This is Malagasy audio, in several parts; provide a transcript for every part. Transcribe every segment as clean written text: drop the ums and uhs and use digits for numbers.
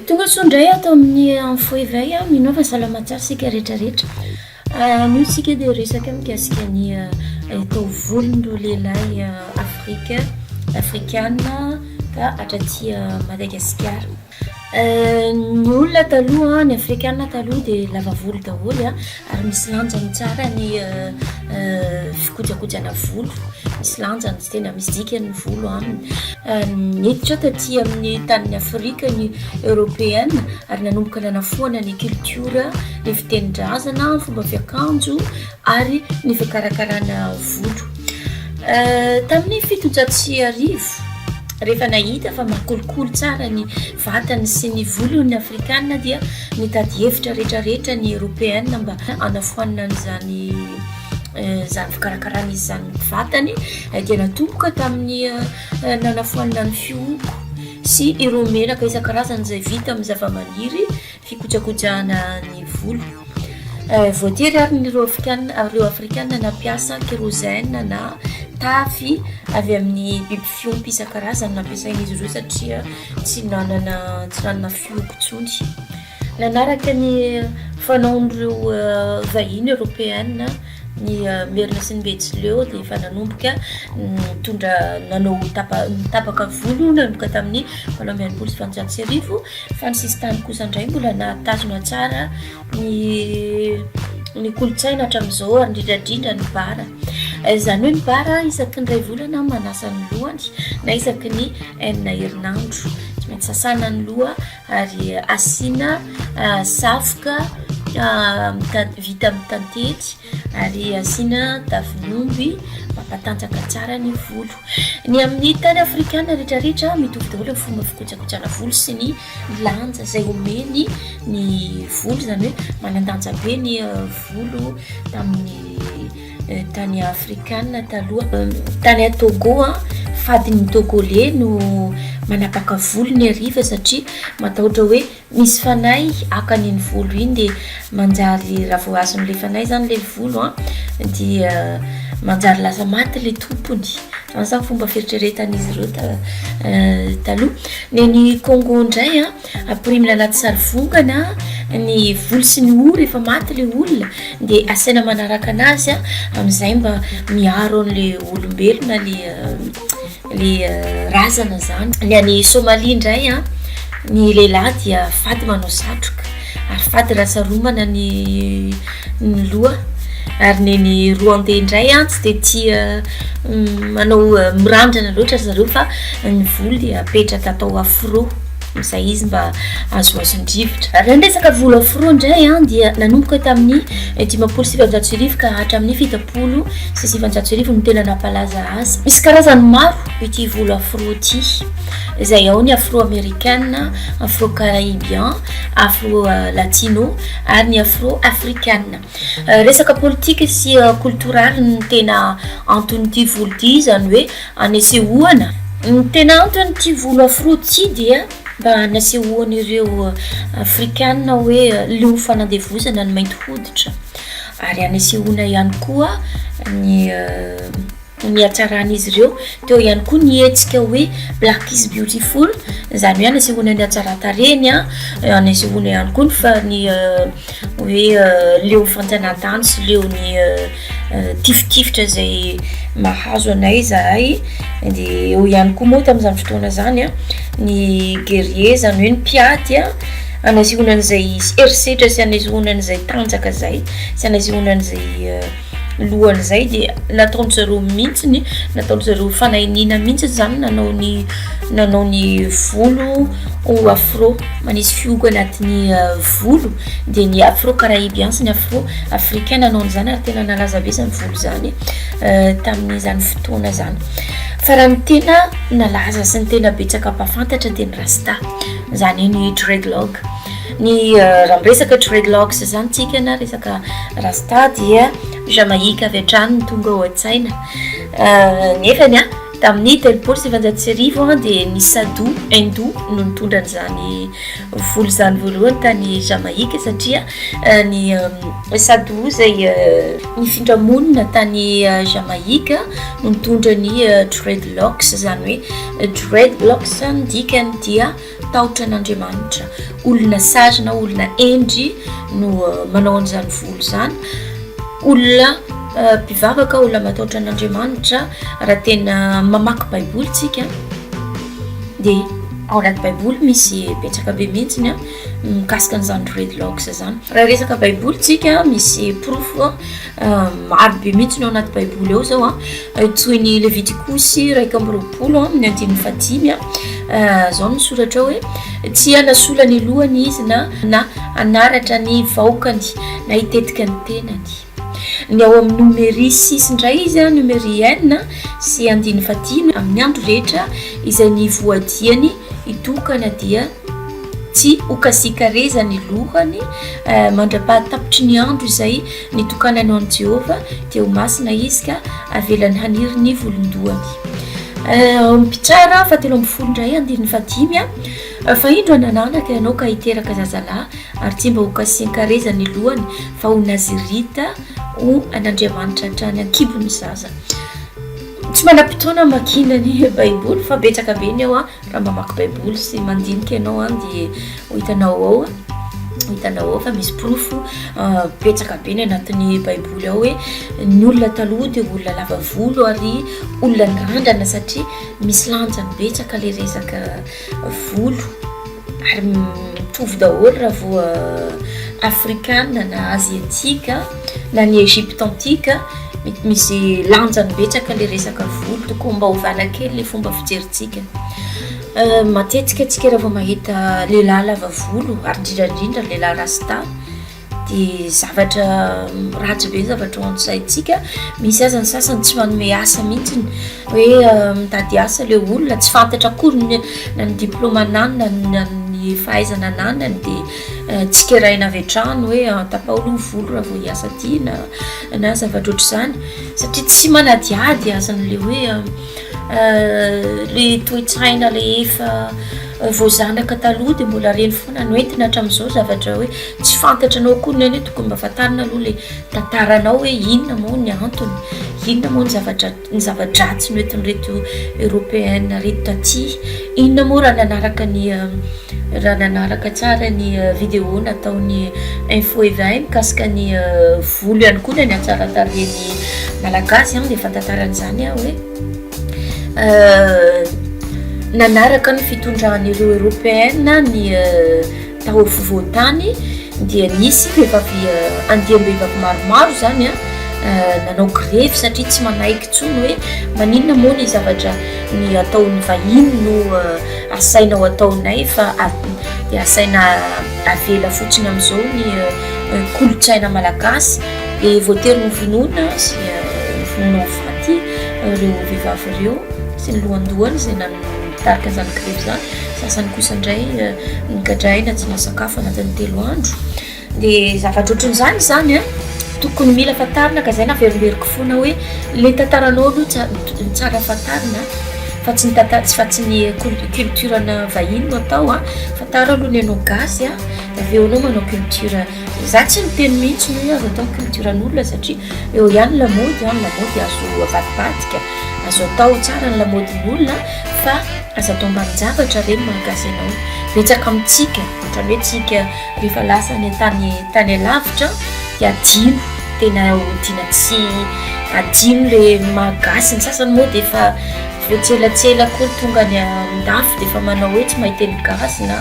tonga sondray atao amin'ny anfoivay a minova salamatsara sika rehetrarehetra mio sika dia resaka mikasika ny tao volondro lehilahy afrikana ka hatraty Madagasikara. Ny olona taloha ny afrikana taloha dia lava volo daholo ary misy lanjany tsara ny fikojakojana volo, misy lanjany tsy tena misy dikany ny volo aminy. Hiditra taty amin'ny tanin'ny Afrika ny Européenne ary nanomboka nanafoana ny culture, ny fitenin-drazana, fomba fiakanjo ary ny fikarakarana volo. Tamin'ny 1700 rehefa nahita fa mahakolokolo tsara ny vatany sy ny volon'ny afrikana dia nitady hevitra rehetrarehetra ny Européenne mba anafoanana an'izany fikarakarana izy zany vatany dia natomboka tamin'ny nanafoanana ny fihogo sy ireo menaka isan-karazany izay vita amin'ny zava-maniry fikojakojana ny volo. Voatery ary ireo afrikana nampiasa kérosène na tafy avy amin'ny biby fiompy isan-karazany nampiasain'izy ireo satria tsy nanana fihogo intsony. Nanaraka ny fanaon'ireo vahiny Européenne ny Merina sy ny Betsileo dia efa nanomboka nanao tapaka volo nanomboka tamin'ny 1890 fa ny sisy tany kosa indray mbola nahatazona tsara ny kolotsaina hatramin'izao ary indrindrandrindra ny bara. Izany hoe ny bara isaky ny 2 volana manasa ny lohany na isaky ny 4 herinandro tsy maintsy sasana ny loha ary asiana savoka vita amin'ny tantely ary asiana tavin'omby mampatanjaka tsara ny volo. Ny amin'ny tany afrikana rehetrarehetra mitovy daholo amin'ny fomba fikojakojana volo sy ny lanja izay omeny ny volo, izany hoe manandanja be ny volo tamin'ny tany afrikana taloha. Tany Togo fadin'ny togolais no manapaka volo ny hariva satria matahotra hoe misy fanahy akany ny volo iny dia manjary raha vao azon'ilay fanahy zany ilay volo dia manjary lasa maty ilay tompony. Zany fomba fieritreretan'izy ireo taloha. Ny Congo indray ampirimin'ny anaty sarivongana ny volo sy ny hoho rehefa maty ilay olona dia asaina manaraka anazy amin'izay mba miaro an'ilay olombelona ilay razana zany. Ny any Somalia indray ny lehilahy dia fady manao satroka ary fady rasaromana ny loha. Ary ny Rwandais indray tsy dia tia manao mirandrana loatra zareo fa ny volo dia apetraka atao afro izay izy mba azoazon-drivotra. Raha ny resaka volo afro indray dia nanomboka tamin'ny 570 ka hatramin'ny 790 no tena nampalaza azy. Misy karazany maro ity volo afro ity, izay ao ny afro-américaine, afro-caribien, afro-latino ary ny afro-africaine. Resaka politika sy kultoraly no tena anton'ity volo ity, izany hoe anesehoana. Ny tena anton'ity volo afro ity dia mba nasehoan'ireo afrikana hoe leo fanandevozana ny mainty hoditra ary anesehoana ihany koa ny hatsaran'izy ireo. Teo ihany koa ny hetsika hoe black is beautiful, izany hoe anesehoana ny hatsaran-tarehiny, anesehoana ihany koa ny hoe leo fanjanahantany sy leo ny tifitifitra izay mahazo anay zahay. Dia eo ihany koa moa tamin'izany fotoana zany ny guerrier, izany hoe ny mpiady anesehoana an'izay herisetra sy anesehoana an'izay tanjaka zay sy anesehoana an'izay lohany zay dia nataon'zareo mihitsy nataon'zareo fanahinina mihitsy zany nanao ny volo afro, manisy fihogo anatin'ny volo. Dia ny afro-caribien sy ny afro-africaine nanao an'izany ary tena nalaza be zany volo zany tamin'izany fotoana zany. Fa raha ny tena nalaza sy ny tena betsaka mpafantatra dia ny rasta, izany ny dreadlock. Ny raha miresaka dreadlocks zany tsika na resaka rasta dia Jamaïque avy hatrany ny tonga ao an-tsaina. Nefany tamin'ny 1700 dia ny Sadou Indou no nitondra an'izany volo zany voalohany tany Jamaïque satria ny Sadou izay nifindra-monina tany Jamaïque no nitondra ny dreadlocks, izany hoe dreadlocks ny dikany dia matahotra an'Andriamanitra, olona sage na olona endry no manao an'izany volo zany. Olona mpivavaka, olona matahotra an'Andriamanitra raha tena mamaky baiboly tsika dia ao anaty baiboly misy betsaka be mihitsiny a mikasika an'izany dreadlocks zany. Raha resaka baiboly tsika misy profo maro be mihitsiny ao anaty baiboly ao zao a, toy ny Levitikosy 2:20 amin'ny 5 zao no soratra hoe tsy hanasola ny lohany izy na anaratra ny vahoakany na hitetika ny tenany. Ny ao amin'ny numéri 6 indray izy a, numéri 1 sy 5 amin'ny andro rehetra izay ny voadiany itokana dia tsy hokasikareza ny lohany mandra-pahatapitry ny andro izay nitokanany ao an'i Jehova dia ho masina izy ka avelany haniry ny volondohany. Mpitsara 7:15 fa indro anananaka ianao ka hiteraka zazalahy ary tsy mba hokasikareza ny lohany fa ho nazirita ho an'Andriamanitra hatrany ankibony zaza. Tsy manam-potoana makina ny baiboly fa betsaka be ny ao a raha mamaky baiboly sy mandinika ianao a dia hitanao ao fa misy profo betsaka be ny anatin'ny baiboly ao hoe ny olona taloha dia olona lava volo ary olona nrandrana satria misy lanjany betsaka le resaka volo ary mitovy daholo raha vo afrikana na aziatika na ny Egypte antika misy lanjany betsaka le resaka volo tokony mba hovana kely le fomba fijerintsika. Matetika tsika raha vao mahita lehilahy lava volo ary indrindrandrindra lehilahy rasta dia zavatra ratsy be zavatra ao an-tsaintsika. Misy aza ny sasany tsy manome asa mihitsy hoe mitady asa le olona tsy fantatra akory na ny diplôma anany na ny fahaizana anany dia tsy kerahina avy hatrany hoe tapaholo ny volo raha vao hiasa ty na zavatra ohatr'izany satria tsy manadiady azan'le hoe le toe-tsaina le efa voazanaka taloha dia mbola reny foana noentina hatramin'izao zavatra hoe tsy fantatra anao akory ny ane tokony mba fantarina aloha le tantaranao hoe inona moa ny antony, inona moa ny zava-dratsy noentin'ireto européenne reto taty, inona moa raha nanaraka tsara ny vidéo nataony info evin mikasika ny volo ihany koa ny atsaratareny malagasy dia fantantaran'izany hoe nanaraka ny fitondran'ireo européenne ny tahory fivoatany dia nisy vehivavy andiam-behivavy maromaro zany nanao grevy satria tsy manaiky tsony hoe maninona moa ny zavatra ny ataon'ny vahiny no asaina ho ataonay fa dia asaina avela fotsiny amin'izao ny kolotsaina malagasy dia voatery ny vonoina sy vonoina ho faty ireo vehivavy ireo sy ny lohandohany izay nanitarika izany grevy zany. Sasany kosa indray nigadraina tsy nasakafo anatin'ny 3 andro dia zavatra ohatran'izany zany tokony mila fantarina ka zay naverimberiko foana hoe le tantaranao aloha tsara fantarina fa tsy ny culture-na vahiny no atao fantara aloha ny anao gasy da aveo anao manao culture. Za tsy miteny mihitsy hoe azo atao culture-n'olona satria eo ihany lamody azo avadibatika, azo atao tsara ny lamodin'olona fa azo atao ambany zavatra reny malagasy ianao betsaka amintsika ohatrany hoe tsika rehefa lasa ny tany alavitra dia adino tena odina tsy adino le malagasy. Ny sasany moa dia efa tselatsela koa tonga ny andafy dia efa manao hoe tsy mahiteny gasy na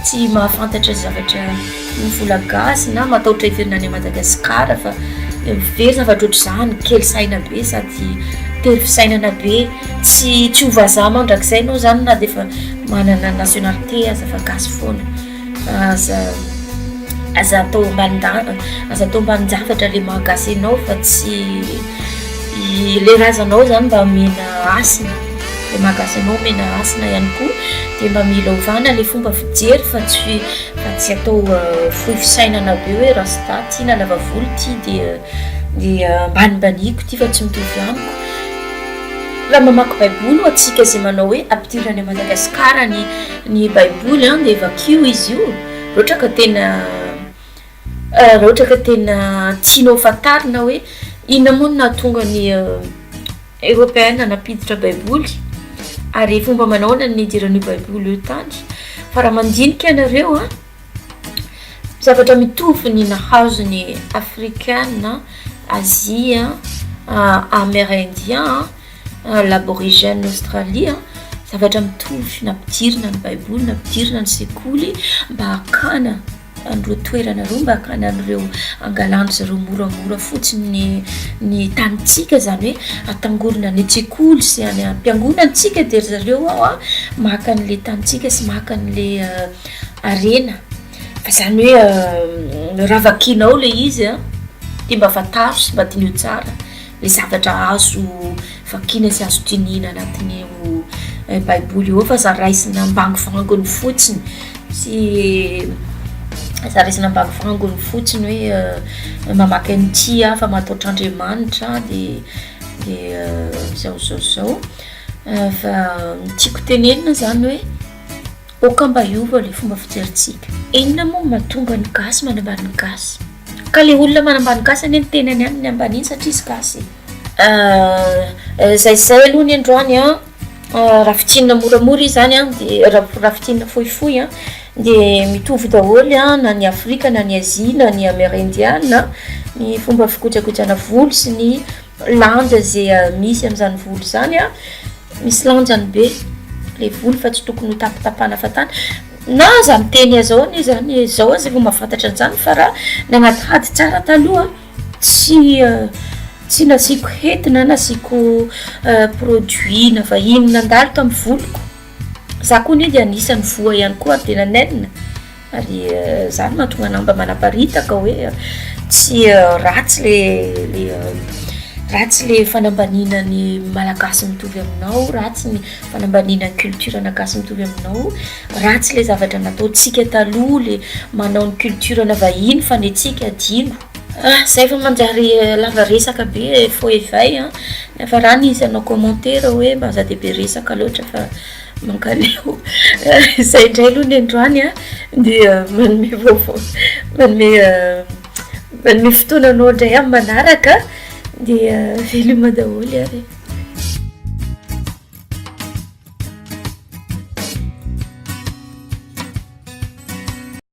tsy mahafantatra zavatra ny vola gasy na matahotra hiverina any Madagasikara fa very zavatra ohatr'izany kely saina be sady tery fisainana be tsy ho vazaha mandrakizay anao zany na dia efa manana nationalité aza fa gasy foana aza atao ambany zavatra le malagasy ianao fa tsy le razanao zany mba mena asina le malagasy anao mena asina ihany koa dia mba mila ovana le fomba fijery fa tsy atao fohy fisainana be hoe rasta ty na lava volo ty dia mbanibaniko ty fa tsy mitovy amiko. Raha mamaky baiboly atsika zay manao hoe ampidirany Madagasikara ny baiboly dia vakio izy io raha ohatra ka tena tianao fantarina hoe inona moa no nahatonga ny européenne napiditra baiboly ary fomba manaona ny idiran'io baiboly io tany fa raha mandinika ianareo a zavatra mitovy ny nahazony africaine, Asia, amérindien, l'aborigène Australie zavatra mitovy nampidirina ny baiboly nampidirina ny sekoly mba hakana andreo toerana reo mba hakana an'ireo angalany zareo moramora fotsiny ny tanitsika zany hoe atangorona ny tsekoly sy any ampiangonantsika de zareo ao a maka an'le tanitsika sy maka an'le arena fa zany hoe raha vakinao le izy a de mba fataro sy mba dinio tsara le zavatra azo vakina sy azo dinina anatin'io baiboly eo fa za raisina ambango fangony fotsiny sy za raisina ambango fangony fotsiny hoe mamaky an'ity a fa mataotr' Andriamanitra de zao fa tiako tenenina zany hoe oka mba iova le fomba fijeritsika inona moa mahatonga ny gasy manambany ny gasy ka le olona manambany gasy any tenany any ny ambaniny satria izy gasy zay aloha ny androany a raha fitinina moramora izy zany a de raha fitinina fohifohy a de mitovy daholo a na ny Afrika na ny Asie na ny Amérindienne ny fomba fikojakojana volo sy ny lanja zay misy am'zany volo zany a misy lanjany be le volo fa tsy tokony ho tapitapana fatana na za miteny azao ny zany zao azy vao mahafantatra an'izany fa raha nagnatihady tsara taloha tsy nasiko hetina nasiko produit na vahiny nandalo tamin'ny voloko za koa ny de anisan'ny voa ihany koa de nanenina ary zany mahatonga anamba manaparitaka hoe tsy ratsy le fanambanina ny malagasy mitovy aminao ratsy ny fanambanina ny culture anagasy mitovy aminao ratsy le zavatra nataotsika taloha le manao ny culture na vahiny fa ny tsika adino zay fa manjary lava resaka be fo evay a nefa raha ny izy anao commentaire hoe mba za dehibe resaka loatra fa mankaleo zay indray aloha ny androany a de manome vaovao manome fotoananao indray amin'ny manaraka de veloma daholo ary